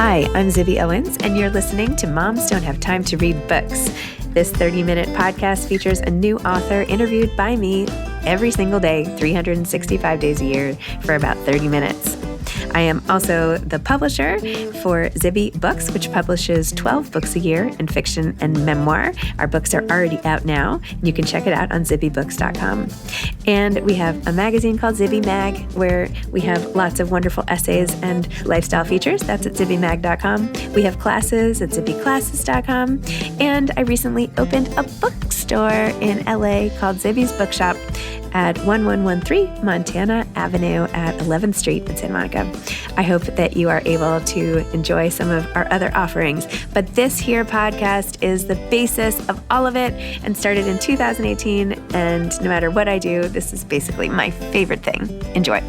Hi, I'm Zibby Owens, and you're listening to Moms Don't Have Time to Read Books. This 30-minute podcast features a new author interviewed by me every single day, 365 days a year, for about 30 minutes. I am also the publisher for Zibby Books, which publishes 12 books a year in fiction and memoir. Our books are already out now. You can check it out on zibbybooks.com. And we have a magazine called Zibby Mag, where we have lots of wonderful essays and lifestyle features. That's at zibbymag.com. We have classes at zibbyclasses.com. And I recently opened a bookstore in LA called Zibby's Bookshop at 1113 Montana Avenue at 11th Street in Santa Monica. I hope that you are able to enjoy some of our other offerings. But this here podcast is the basis of all of it and started in 2018. And no matter what I do, this is basically my favorite thing. Enjoy.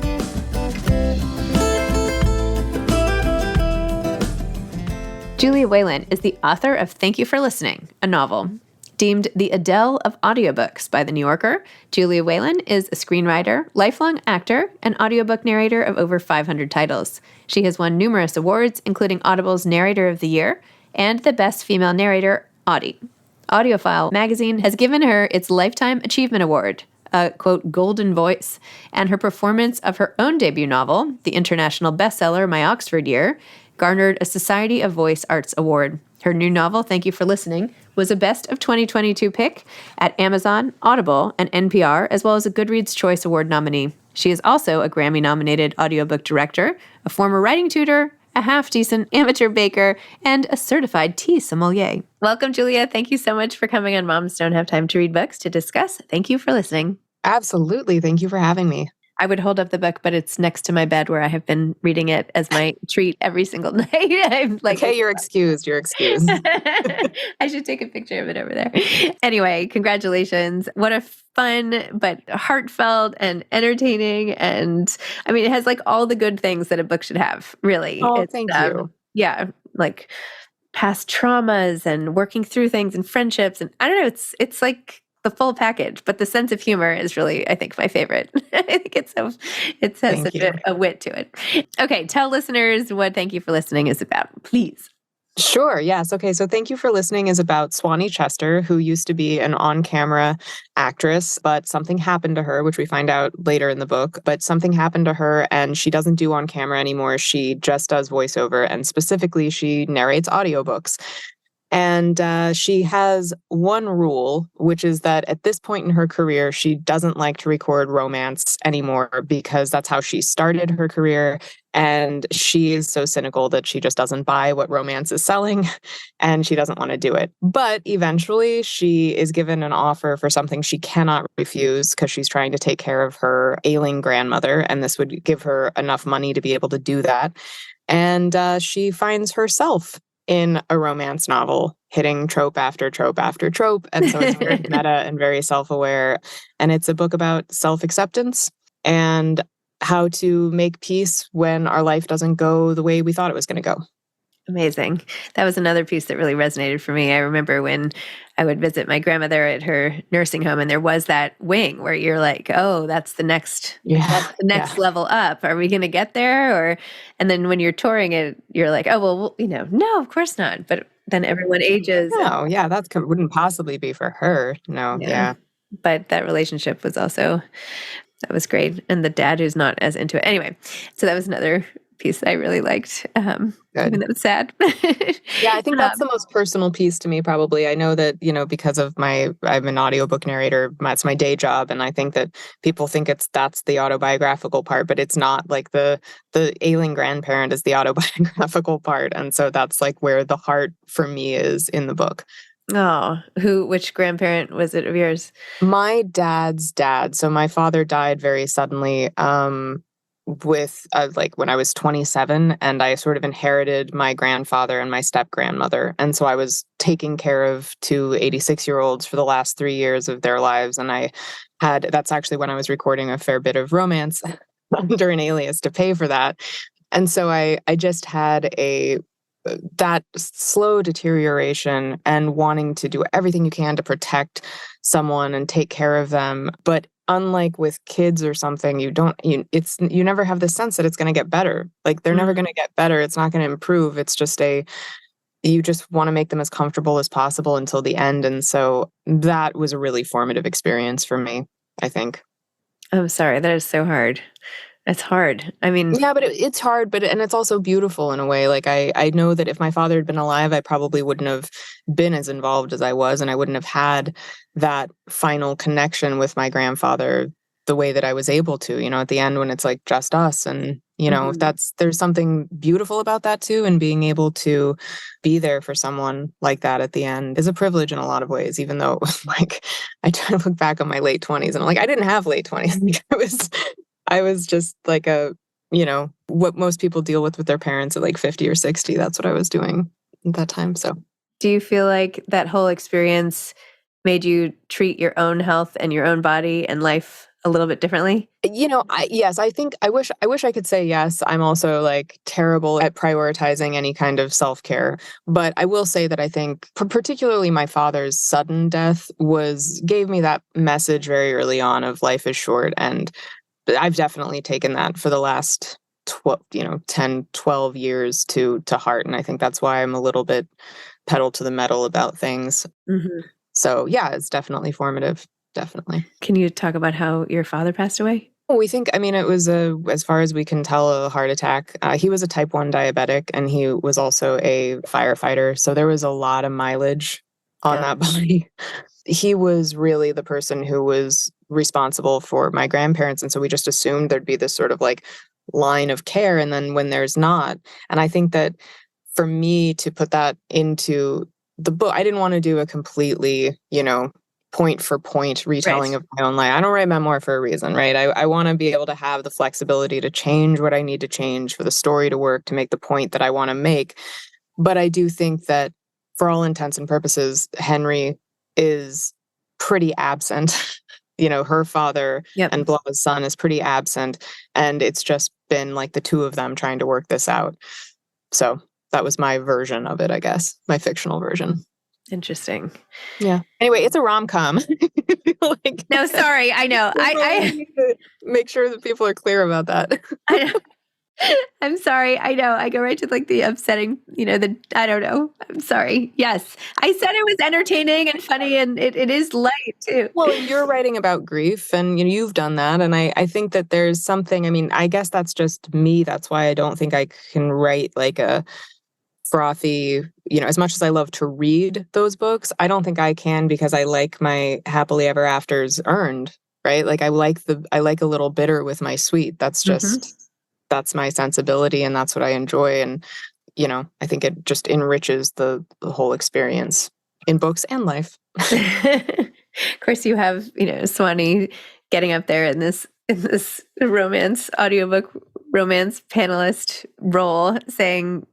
Julia Whelan is the author of Thank You for Listening, a novel. Deemed the Adele of audiobooks by The New Yorker, Julia Whelan is a screenwriter, lifelong actor, and audiobook narrator of over 500 titles. She has won numerous awards, including Audible's Narrator of the Year and the Best Female Narrator, Audie. Audiophile magazine has given her its Lifetime Achievement Award, a, quote, golden voice, and her performance of her own debut novel, the international bestseller My Oxford Year, garnered a Society of Voice Arts Award. Her new novel, Thank You for Listening, was a Best of 2022 pick at Amazon, Audible, and NPR, as well as a Goodreads Choice Award nominee. She is also a Grammy-nominated audiobook director, a former writing tutor, a half-decent amateur baker, and a certified tea sommelier. Welcome, Julia. Thank you so much for coming on Moms Don't Have Time to Read Books to discuss Thank You for Listening. Absolutely. Thank you for having me. I would hold up the book, but it's next to my bed where I have been reading it as my treat every single night. I'm like, okay, you're excused. You're excused. I should take a picture of it over there. Anyway, congratulations. What a fun, but heartfelt and entertaining. And I mean, it has like all the good things that a book should have, really. Oh, thank you. Yeah, like past traumas and working through things and friendships. And I don't know, it's like the full package, but the sense of humor is really, I think, my favorite. I think it has such a wit to it. Okay, tell listeners what Thank You for Listening is about, please. Sure. Yes. Okay. So Thank You for Listening is about Swanee Chester, who used to be an on-camera actress, but something happened to her, which we find out later in the book. But something happened to her and she doesn't do on-camera anymore. She just does voiceover, and specifically she narrates audiobooks. And she has one rule, which is that at this point in her career, she doesn't like to record romance anymore because that's how she started her career. And she is so cynical that she just doesn't buy what romance is selling and she doesn't want to do it. But eventually she is given an offer for something she cannot refuse because she's trying to take care of her ailing grandmother. And this would give her enough money to be able to do that. And she finds herself in a romance novel, hitting trope after trope after trope. And so it's very meta and very self-aware. And it's a book about self-acceptance and how to make peace when our life doesn't go the way we thought it was going to go. Amazing. That was another piece that really resonated for me. I remember when I would visit my grandmother at her nursing home, and there was that wing where you're like, oh, that's the next level up. Are we going to get there? And then when you're touring it, you're like, oh, well, no, of course not. But then everyone ages. No, yeah, that wouldn't possibly be for her. No, yeah. But that relationship was that was great. And the dad who's not as into it. Anyway, so that was another piece that I really liked, even though it's sad. Yeah, I think that's the most personal piece to me, probably. I know that, because of I'm an audiobook narrator, that's my day job. And I think that people think that's the autobiographical part, but it's not. Like the ailing grandparent is the autobiographical part. And so that's like where the heart for me is in the book. Oh, which grandparent was it of yours? My dad's dad. So my father died very suddenly, with when I was 27, and I sort of inherited my grandfather and my step-grandmother. And so I was taking care of two 86-year-olds for the last 3 years of their lives. And that's actually when I was recording a fair bit of romance under an alias to pay for that. And so I just had that slow deterioration and wanting to do everything you can to protect someone and take care of them. But unlike with kids or something, you never have the sense that it's going to get better. Like they're never going to get better. It's not going to improve. It's just you just want to make them as comfortable as possible until the end. And so that was a really formative experience for me, I think. I'm sorry. That is so hard. It's hard. I mean, yeah, but it's hard, and it's also beautiful in a way. Like I know that if my father had been alive, I probably wouldn't have been as involved as I was, and I wouldn't have had that final connection with my grandfather the way that I was able to, at the end when it's like just us. And, there's something beautiful about that too. And being able to be there for someone like that at the end is a privilege in a lot of ways, even though it was like, I try to look back on my late 20s and I'm like, I didn't have late 20s. Like I was just like what most people deal with their parents at like 50 or 60. That's what I was doing at that time. So do you feel like that whole experience made you treat your own health and your own body and life a little bit differently? Yes, I think I wish I could say yes. I'm also like terrible at prioritizing any kind of self-care. But I will say that I think particularly my father's sudden death gave me that message very early on of life is short. And I've definitely taken that for the last 10, 12 years to heart. And I think that's why I'm a little bit pedal to the metal about things. Mm-hmm. So yeah, it's definitely formative. Definitely. Can you talk about how your father passed away? We think, it was as far as we can tell, a heart attack. He was a type 1 diabetic and he was also a firefighter. So there was a lot of mileage on that body. He was really the person who was responsible for my grandparents. And so we just assumed there'd be this sort of like line of care. And then when there's not, and I think that for me to put that into the book, I didn't want to do a completely, point for point retelling of my own life. I don't write memoir for a reason, right? I want to be able to have the flexibility to change what I need to change for the story to work, to make the point that I want to make. But I do think that for all intents and purposes, Henry is pretty absent. Her father and Blah's son is pretty absent. And it's just been like the two of them trying to work this out. So that was my version of it, I guess, my fictional version. Interesting. Yeah. Anyway, it's a rom-com. No, sorry. I know. I need to make sure that people are clear about that. I know. I'm sorry. I know. I go right to like the upsetting, I don't know. I'm sorry. Yes. I said it was entertaining and funny and it is light too. Well, you're writing about grief and you've done that. And I think that there's something, I guess that's just me. That's why I don't think I can write like a frothy, as much as I love to read those books, I don't think I can because I like my happily ever afters earned, right? Like I like a little bitter with my sweet. That's just, that's my sensibility and that's what I enjoy. And, I think it just enriches the whole experience in books and life. Of course, you have, Swanee getting up there in this audiobook romance panelist role saying,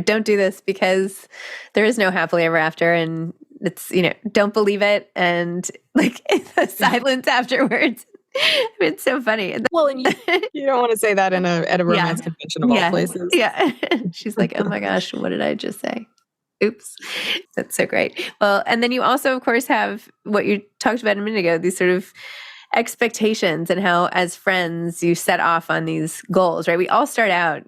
don't do this because there is no happily ever after and it's, don't believe it. And like the silence afterwards. It's so funny. Well, and you don't want to say that at a romance convention of all places. Yeah. She's like, oh my gosh, what did I just say? Oops. That's so great. Well, and then you also, of course, have what you talked about a minute ago, these sort of expectations and how as friends you set off on these goals, right? We all start out,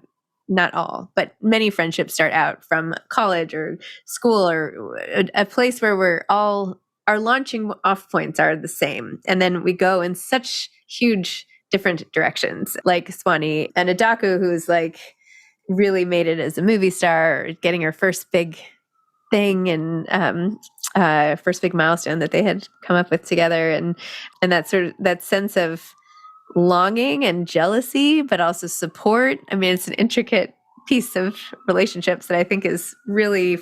not all, but many friendships start out from college or school or a place where our launching off points are the same. And then we go in such huge different directions, like Swanee and Adaku, who's like really made it as a movie star, getting her first big thing and first big milestone that they had come up with together. And that sense of longing and jealousy, but also support. It's an intricate piece of relationships that I think is really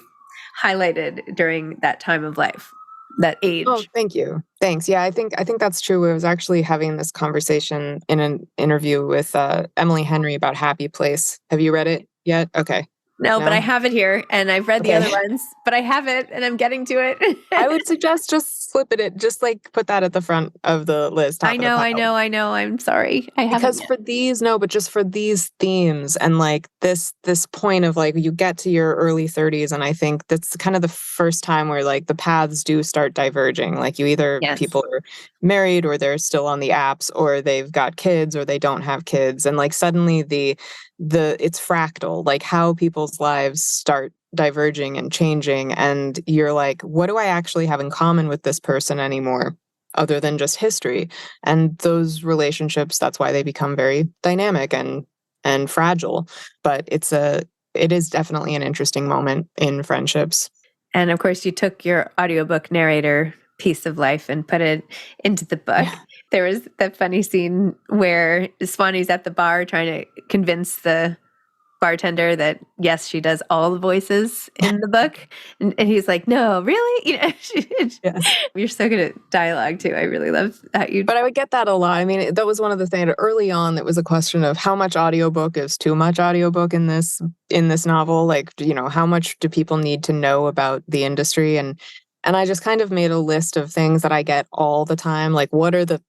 highlighted during that time of life, that age. Oh, thank you. Thanks. Yeah, I think that's true. I was actually having this conversation in an interview with Emily Henry about Happy Place. Have you read it yet? Okay. No, but I No? have it here, and I've read the other Okay. ones, but I have it, and I'm getting to it. I would suggest just slip it, just like put that at the front of the list, I top of the know, I pile. know, I know. I'm sorry. I haven't Because yet. for these, no, but just for these themes and like this point of like you get to your early 30s, and I think that's kind of the first time where like the paths do start diverging. Like you either Yes. people are married or they're still on the apps or they've got kids or they don't have kids. And like suddenly the it's fractal, like how people's lives start diverging and changing. And you're like, what do I actually have in common with this person anymore? Other than just history. And those relationships, that's why they become very dynamic and fragile. But it is definitely an interesting moment in friendships. And of course, you took your audiobook narrator piece of life and put it into the book. Yeah. There was that funny scene where Swanee's at the bar trying to convince the bartender that yes, she does all the voices in the book, and he's like, "No, really?" Yes. You're so good at dialogue too. I really love that you. But I would get that a lot. I mean, that was one of the things early on that was a question of how much audiobook is too much audiobook in this novel. Like, how much do people need to know about the industry? And I just kind of made a list of things that I get all the time. Like, what are the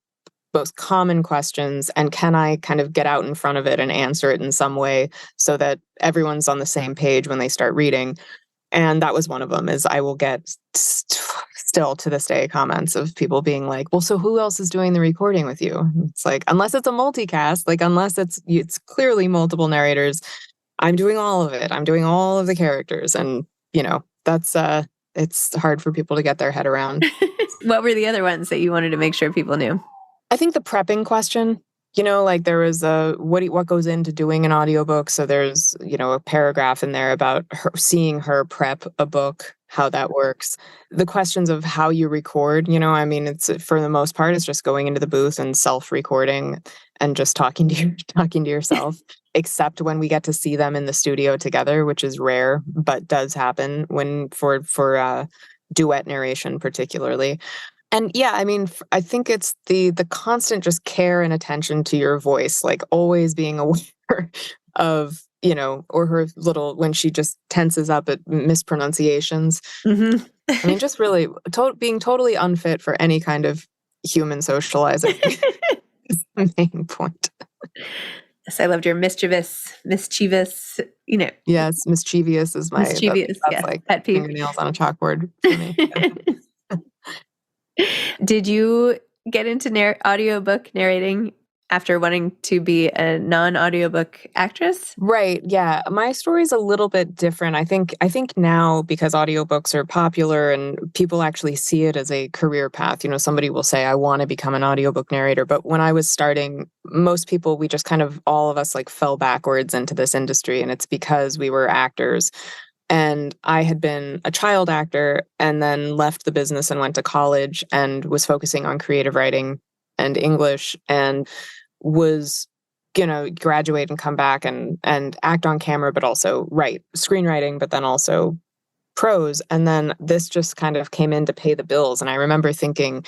most common questions, and can I kind of get out in front of it and answer it in some way so that everyone's on the same page when they start reading? And that was one of them. Is I will get still to this day comments of people being like, well, so who else is doing the recording with you? It's like, unless it's a multicast, like unless it's clearly multiple narrators, I'm doing all of it. I'm doing all of the characters. And that's it's hard for people to get their head around. What were the other ones that you wanted to make sure people knew? I think the prepping question, like there was what goes into doing an audiobook. So there's, a paragraph in there about seeing her prep a book, how that works. The questions of how you record, I mean, it's for the most part, it's just going into the booth and self-recording and just talking to yourself, except when we get to see them in the studio together, which is rare, but does happen when for duet narration particularly. And yeah, I mean, I think it's the constant just care and attention to your voice, like always being aware of, or her little, when she just tenses up at mispronunciations. Mm-hmm. I mean, just really being totally unfit for any kind of human socializing is the main point. Yes, I loved your mischievous, Yes, mischievous is mischievous, that's like pet peeve. fingernails on a chalkboard for me. Did you get into audiobook narrating after wanting to be a non-audiobook actress? Right. Yeah. My story's a little bit different. I think now, because audiobooks are popular and people actually see it as a career path, somebody will say, I want to become an audiobook narrator. But when I was starting, most people, we just kind of, all of us like fell backwards into this industry. And it's because we were actors. And I had been a child actor and then left the business and went to college and was focusing on creative writing and English, and was graduate and come back and act on camera, but also write screenwriting, but then also prose. And then this just kind of came in to pay the bills. And I remember thinking,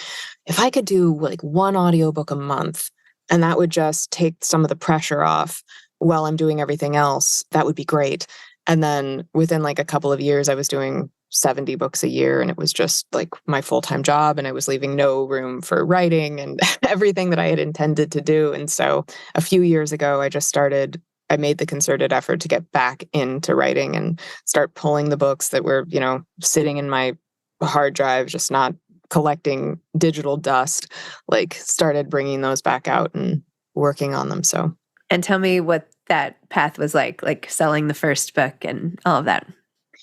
if I could do like one audiobook a month, and that would just take some of the pressure off while I'm doing everything else, that would be great. And then within like a couple of years, I was doing 70 books a year, and it was just like my full-time job, and I was leaving no room for writing and everything that I had intended to do. And so a few years ago, I made the concerted effort to get back into writing and start pulling the books that were, sitting in my hard drive, just not collecting digital dust, like started bringing those back out and working on them. So. And tell me what that path was like selling the first book and all of that.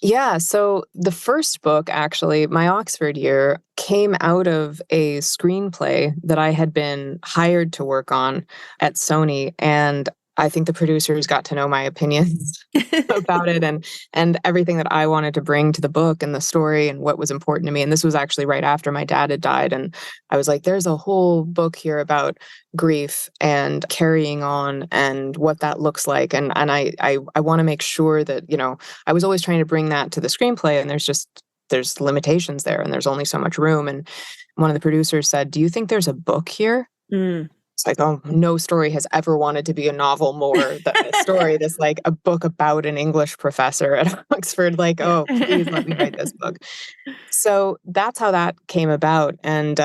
Yeah, so the first book, actually, my Oxford year, came out of a screenplay that I had been hired to work on at Sony. And I think the producers got to know my opinions about it and everything that I wanted to bring to the book and the story and what was important to me. And this was actually right after my dad had died. And I was like, there's a whole book here about grief and carrying on and what that looks like. And I want to make sure that, I was always trying to bring that to the screenplay, and there's limitations there and there's only so much room. And one of the producers said, do you think there's a book here? Mm. It's like, oh, no story has ever wanted to be a novel more than this story. This like a book about an English professor at Oxford. Like, Yeah. oh, please let me write this book. So that's how that came about. And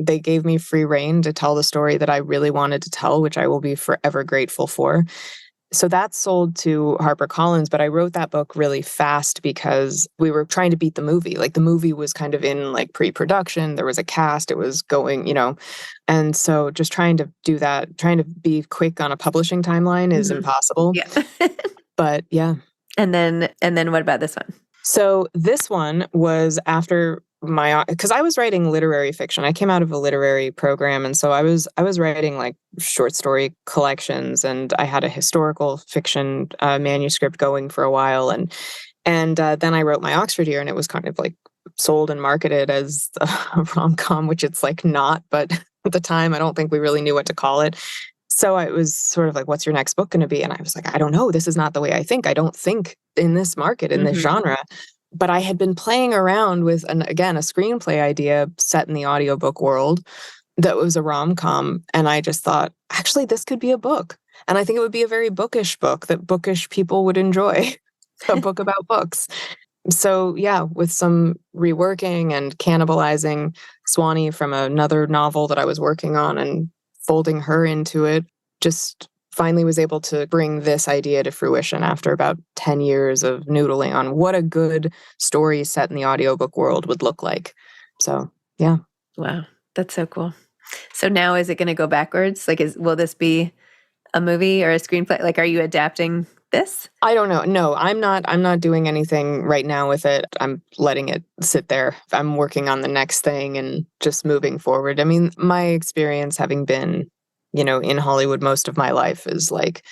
they gave me free rein to tell the story that I really wanted to tell, which I will be forever grateful for. So that sold to HarperCollins, but I wrote that book really fast because we were trying to beat the movie. Like the movie was kind of in like pre-production, there was a cast, it was going, and so just trying to do that, trying to be quick on a publishing timeline is impossible. Yeah. But yeah. And then what about this one? So this one was after because I was writing literary fiction. I came out of a literary program, and so I was writing like short story collections, and I had a historical fiction manuscript going for a while, and then I wrote my Oxford year, and it was kind of like sold and marketed as a rom-com, which it's like not, but at the time I don't think we really knew what to call it. So it was sort of like, what's your next book going to be? And I was like, I don't know. This is not the way I think. I don't think in this market, in this genre. But I had been playing around with, again, a screenplay idea set in the audiobook world that was a rom-com. And I just thought, actually, this could be a book. And I think it would be a very bookish book that bookish people would enjoy, a book about books. So yeah, with some reworking and cannibalizing Swanee from another novel that I was working on and folding her into it, just finally was able to bring this idea to fruition after about 10 years of noodling on what a good story set in the audiobook world would look like. So, yeah. Wow. That's so cool. So now is it going to go backwards? Like, will this be a movie or a screenplay? Like, are you adapting this? I don't know. No, I'm not doing anything right now with it. I'm letting it sit there. I'm working on the next thing and just moving forward. I mean, my experience having been, in Hollywood most of my life is like,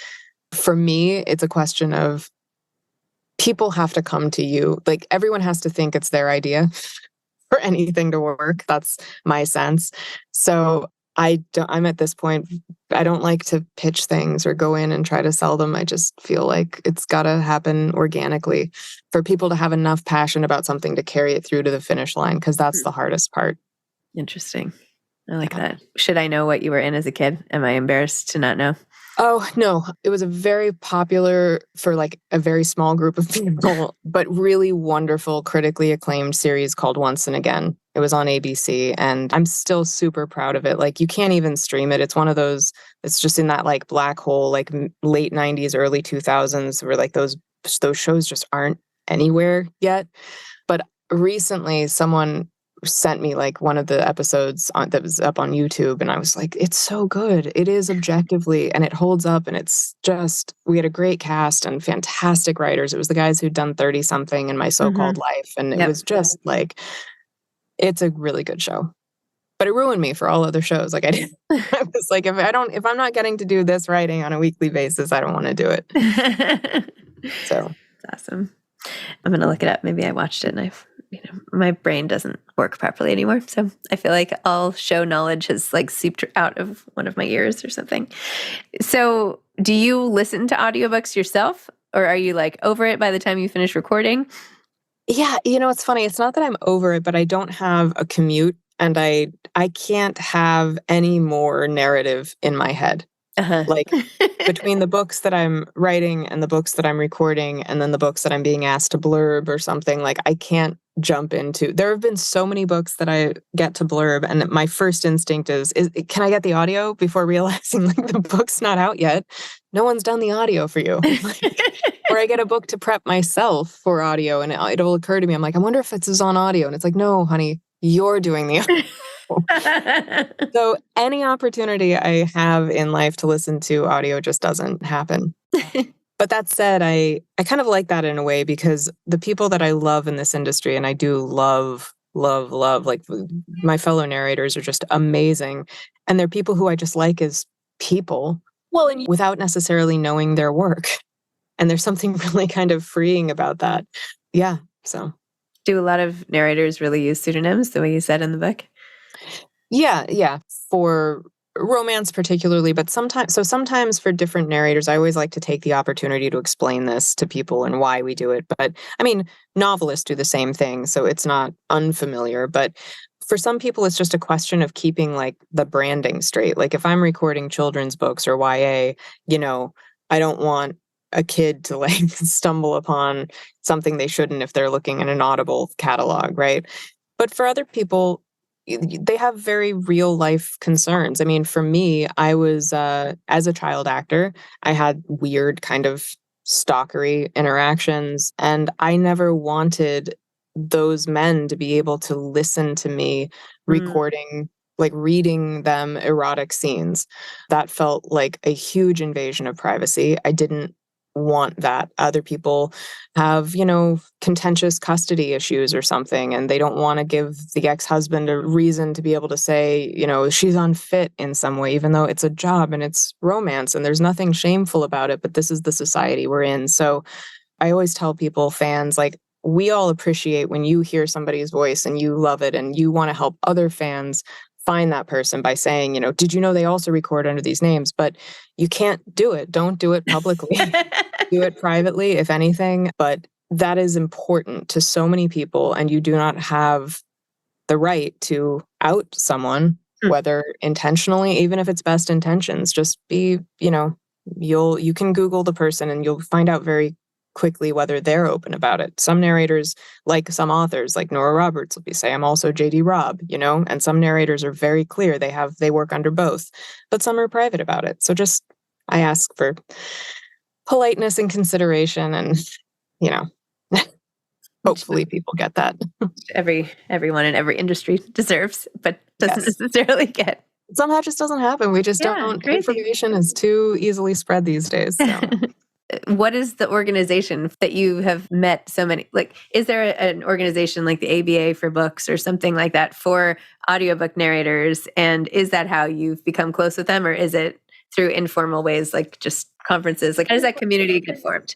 for me, it's a question of people have to come to you. Like everyone has to think it's their idea for anything to work. That's my sense. So I'm at this point, I don't like to pitch things or go in and try to sell them. I just feel like it's got to happen organically for people to have enough passion about something to carry it through to the finish line, because that's the hardest part. Interesting. I like that. Should I know what you were in as a kid? Am I embarrassed to not know? Oh, no. It was a very popular, for like a very small group of people, but really wonderful, critically acclaimed series called Once and Again. It was on ABC, and I'm still super proud of it. Like you can't even stream it. It's one of those, it's just in that like black hole, like late 90s, early 2000s, where like those shows just aren't anywhere yet. But recently someone sent me like one of the episodes that was up on YouTube, and I was like, it's so good. It is objectively, and it holds up, and it's just, we had a great cast and fantastic writers. It was the guys who'd done 30 something in My So-Called Life, and it was just like, it's a really good show. But it ruined me for all other shows. Like I was like, if I'm not getting to do this writing on a weekly basis, I don't want to do it. So that's awesome. I'm going to look it up. Maybe I watched it and my brain doesn't work properly anymore. So I feel like all show knowledge has like seeped out of one of my ears or something. So do you listen to audiobooks yourself, or are you like over it by the time you finish recording? Yeah. It's funny. It's not that I'm over it, but I don't have a commute, and I can't have any more narrative in my head. Like between the books that I'm writing and the books that I'm recording and then the books that I'm being asked to blurb or something, like I can't jump into. There have been so many books that I get to blurb, and my first instinct is can I get the audio, before realizing like the book's not out yet. No one's done the audio for you. Or I get a book to prep myself for audio, and it'll occur to me, I'm like, I wonder if this is on audio. And it's like, no, honey, you're doing the audio. So any opportunity I have in life to listen to audio just doesn't happen. But that said, I kind of like that in a way, because the people that I love in this industry, and I do love, like my fellow narrators are just amazing. And they're people who I just like as people, well, and without necessarily knowing their work. And there's something really kind of freeing about that. Yeah. So do a lot of narrators really use pseudonyms the way you said in the book? Yeah. For romance particularly, but sometimes for different narrators, I always like to take the opportunity to explain this to people and why we do it. But I mean, novelists do the same thing, so it's not unfamiliar. But for some people, it's just a question of keeping like the branding straight. Like if I'm recording children's books or YA, I don't want a kid to like stumble upon something they shouldn't if they're looking in an Audible catalog, right? But for other people, they have very real life concerns. I mean, for me, I was, as a child actor, I had weird kind of stalkery interactions, and I never wanted those men to be able to listen to me Mm. recording, like reading them erotic scenes. That felt like a huge invasion of privacy. I didn't want that. Other people have, contentious custody issues or something, and they don't want to give the ex-husband a reason to be able to say, she's unfit in some way, even though it's a job and it's romance and there's nothing shameful about it, but this is the society we're in. So I always tell people, fans, like, we all appreciate when you hear somebody's voice and you love it and you want to help other fans find that person by saying, did you know they also record under these names? But you can't do it. Don't do it publicly. Do it privately, if anything. But that is important to so many people, and you do not have the right to out someone, whether intentionally, even if it's best intentions. Just be, you can Google the person and you'll find out very quickly whether they're open about it. Some narrators, like some authors, like Nora Roberts, will say, I'm also JD Robb, and some narrators are very clear. They work under both, but some are private about it. So I ask for politeness and consideration, and, hopefully people get that. Everyone in every industry deserves, but doesn't necessarily get. Somehow just doesn't happen. We just don't. Crazy. Information is too easily spread these days. So. What is the organization that you have met so many? Like, is there an organization like the ABA for books or something like that for audiobook narrators? And is that how you've become close with them, or is it through informal ways, like just conferences? Like, how does that community get formed?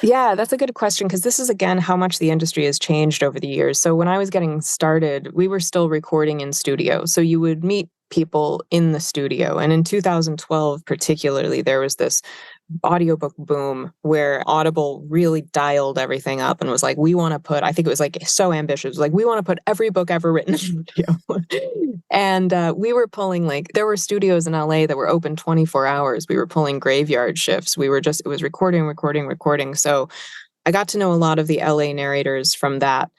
Yeah, that's a good question, because this is, again, how much the industry has changed over the years. So when I was getting started, we were still recording in studio. So you would meet people in the studio. And in 2012, particularly, there was this audiobook boom where Audible really dialed everything up and was like, we want to put, I think it was like so ambitious, like, we want to put every book ever written in studio. And we were pulling, like, there were studios in LA that were open 24 hours. We were pulling graveyard shifts. It was recording. So I got to know a lot of the LA narrators from that.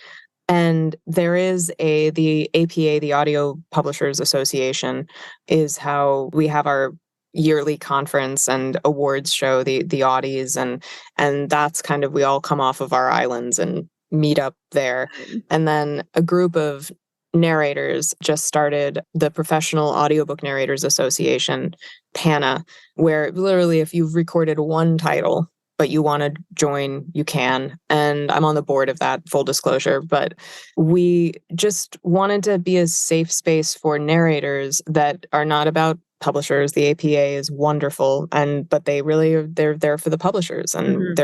And there is the APA, the Audio Publishers Association, is how we have our yearly conference and awards show, the Audies, and that's kind of, we all come off of our islands and meet up there. And then a group of narrators just started the Professional Audiobook Narrators Association, PANA, where literally if you've recorded one title but you want to join, you can. And I'm on the board of that, full disclosure. But we just wanted to be a safe space for narrators that are not about publishers. The APA is wonderful, but they're there for the publishers. And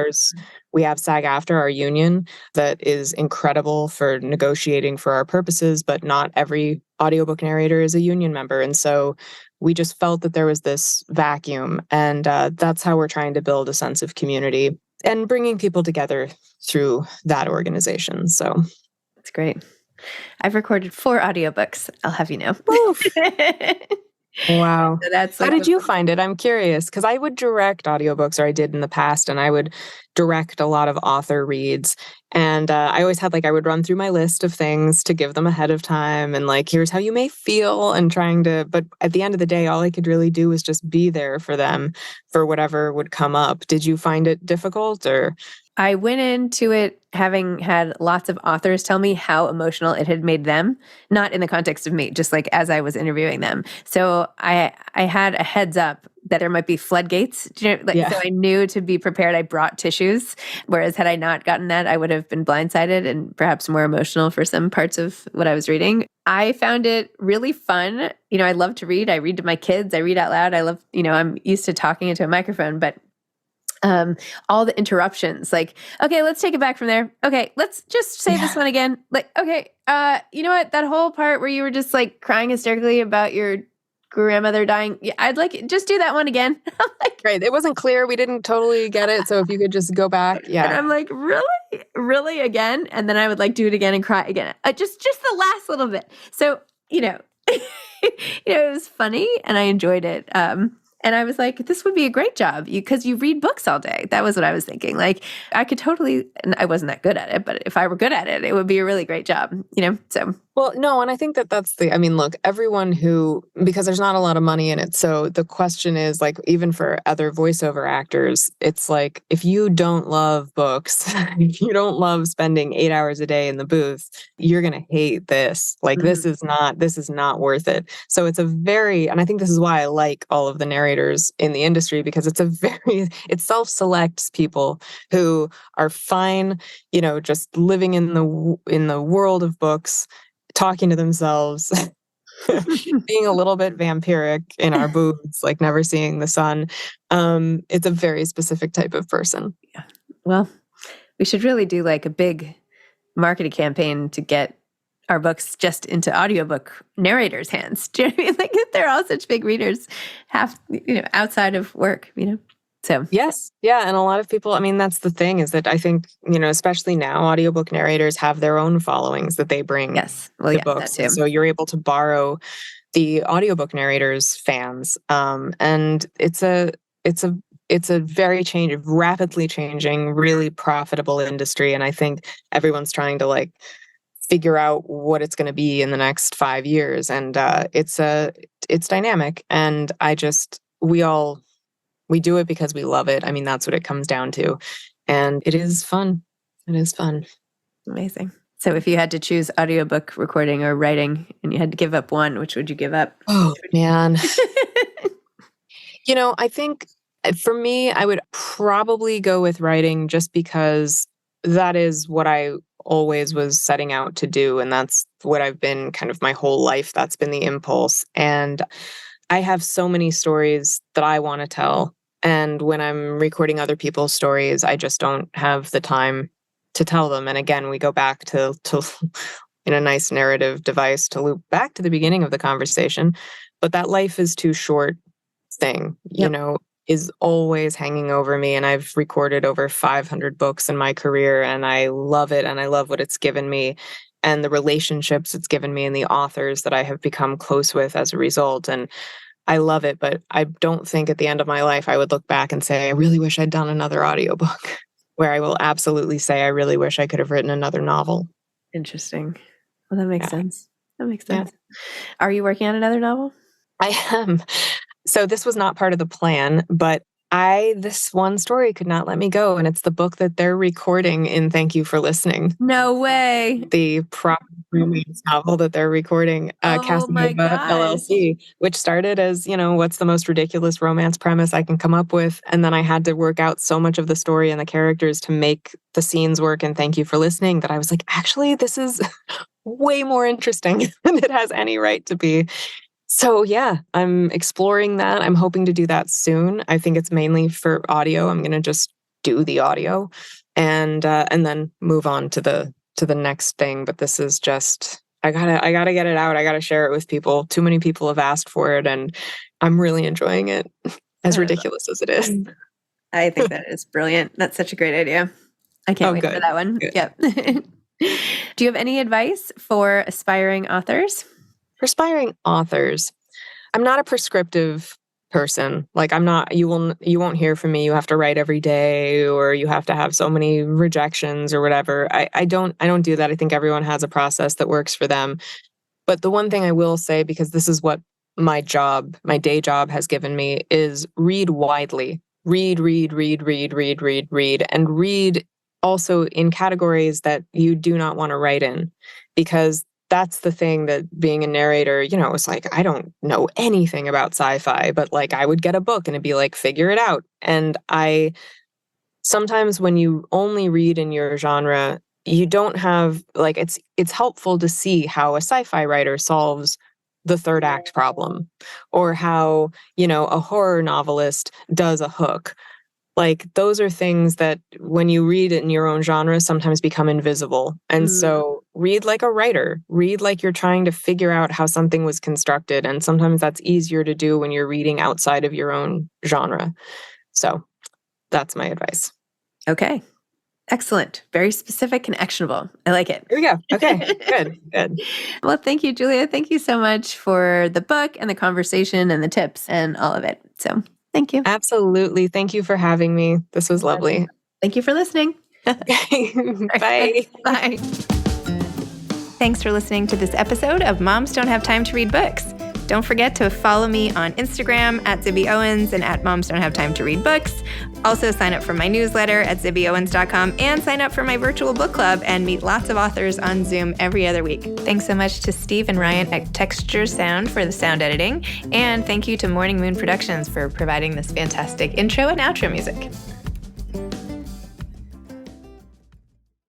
we have SAG-AFTRA, our union, that is incredible for negotiating for our purposes, but not every audiobook narrator is a union member. And so we just felt that there was this vacuum, and that's how we're trying to build a sense of community and bringing people together through that organization. So that's great. I've recorded 4 audiobooks, I'll have you know. Wow. So that's like, how did you find it? I'm curious, because I would direct audiobooks, or I did in the past, and I would direct a lot of author reads. And I always had, like, I would run through my list of things to give them ahead of time, and like, here's how you may feel, and but at the end of the day, all I could really do was just be there for them for whatever would come up. Did you find it difficult, or? I went into it having had lots of authors tell me how emotional it had made them, not in the context of me, just like as I was interviewing them. So I had a heads up that there might be floodgates. So I knew to be prepared. I brought tissues, whereas had I not gotten that, I would have been blindsided and perhaps more emotional for some parts of what I was reading. I found it really fun. I love to read. I read to my kids. I read out loud. I love, I'm used to talking into a microphone, but all the interruptions, like, okay, let's take it back from there. Okay, let's just say this one again. Like, okay, you know what? That whole part where you were just like crying hysterically about your grandmother dying. Yeah, I'd like, just do that one again. I'm like, Right. It wasn't clear. We didn't totally get it. So if you could just go back. and Yeah. I'm like, really? Really again? And then I would like do it again and cry again. Just the last little bit. So, it was funny and I enjoyed it. And I was like, this would be a great job because you read books all day. That was what I was thinking. Like, I could totally, and I wasn't that good at it, but if I were good at it, it would be a really great job, so. Well, no, and I think that's look, everyone because there's not a lot of money in it. So the question is, like, even for other voiceover actors, it's like, if you don't love books, if you don't love spending 8 hours a day in the booth, you're going to hate this. Like, this is not worth it. So it's and I think this is why I like all of the narrators in the industry, because it self-selects people who are fine, just living in the world of books, talking to themselves, being a little bit vampiric in our booths, like never seeing the sun. It's a very specific type of person. Yeah. Well, we should really do like a big marketing campaign to get our books just into audiobook narrators' hands. Do you know what I mean? Like, they're all such big readers, outside of work, So yes. Yeah. And a lot of people, that's the thing, is that I think, especially now, audiobook narrators have their own followings that they bring to books. That too. So you're able to borrow the audiobook narrators' fans. And it's a very rapidly changing, really profitable industry. And I think everyone's trying to like figure out what it's going to be in the next 5 years. And it's dynamic. And we do it because we love it. That's what it comes down to. And it is fun. It is fun. Amazing. So if you had to choose audiobook recording or writing and you had to give up one, which would you give up? Oh, man. I think for me, I would probably go with writing, just because that is what I always was setting out to do. And that's what I've been kind of my whole life. That's been the impulse. And I have so many stories that I want to tell. And when I'm recording other people's stories, I just don't have the time to tell them. And again, we go back to in a nice narrative device to loop back to the beginning of the conversation. But that life is too short thing, is always hanging over me. And I've recorded over 500 books in my career, and I love it. And I love what it's given me, and the relationships it's given me, and the authors that I have become close with as a result. And I love it, but I don't think at the end of my life I would look back and say, I really wish I'd done another audiobook, where I will absolutely say, I really wish I could have written another novel. Interesting. Well, that makes sense. That makes sense. Yeah. Are you working on another novel? I am. So this was not part of the plan, but this one story could not let me go. And it's the book that they're recording in Thank You for Listening. No way. The proper romance novel that they're recording, Casanova LLC, which started as, what's the most ridiculous romance premise I can come up with. And then I had to work out so much of the story and the characters to make the scenes work in Thank You for Listening that I was like, actually, this is way more interesting than it has any right to be. So yeah, I'm exploring that. I'm hoping to do that soon. I think it's mainly for audio. I'm going to just do the audio and then move on to the next thing. But this is just, I gotta get it out. I gotta share it with people. Too many people have asked for it, and I'm really enjoying it, as ridiculous as it is. I think that is brilliant. That's such a great idea. I can't wait for that one. Good. Yep. Do you have any advice for aspiring authors? For aspiring authors, I'm not a prescriptive person. Like, you won't hear from me, you have to write every day, or you have to have so many rejections or whatever. I don't do that. I think everyone has a process that works for them. But the one thing I will say, because this is what my day job has given me, is read widely. Read, and read also in categories that you do not want to write in, because that's the thing that being a narrator, it's like, I don't know anything about sci-fi, but like I would get a book and it'd be like, figure it out. And sometimes when you only read in your genre, you don't have like, it's helpful to see how a sci-fi writer solves the third act problem, or how, a horror novelist does a hook. Like, those are things that when you read it in your own genre sometimes become invisible. And so read like a writer. Read like you're trying to figure out how something was constructed. And sometimes that's easier to do when you're reading outside of your own genre. So that's my advice. Okay. Excellent. Very specific and actionable. I like it. Here we go. Okay, good. Well, thank you, Julia. Thank you so much for the book and the conversation and the tips and all of it. So thank you. Absolutely. Thank you for having me. This was lovely. Thank you for listening. Bye. Bye. Thanks for listening to this episode of Moms Don't Have Time to Read Books. Don't forget to follow me on Instagram at Zibby Owens and at Moms Don't Have Time to Read Books. Also sign up for my newsletter at zibbyowens.com and sign up for my virtual book club and meet lots of authors on Zoom every other week. Thanks so much to Steve and Ryan at Texture Sound for the sound editing. And thank you to Morning Moon Productions for providing this fantastic intro and outro music.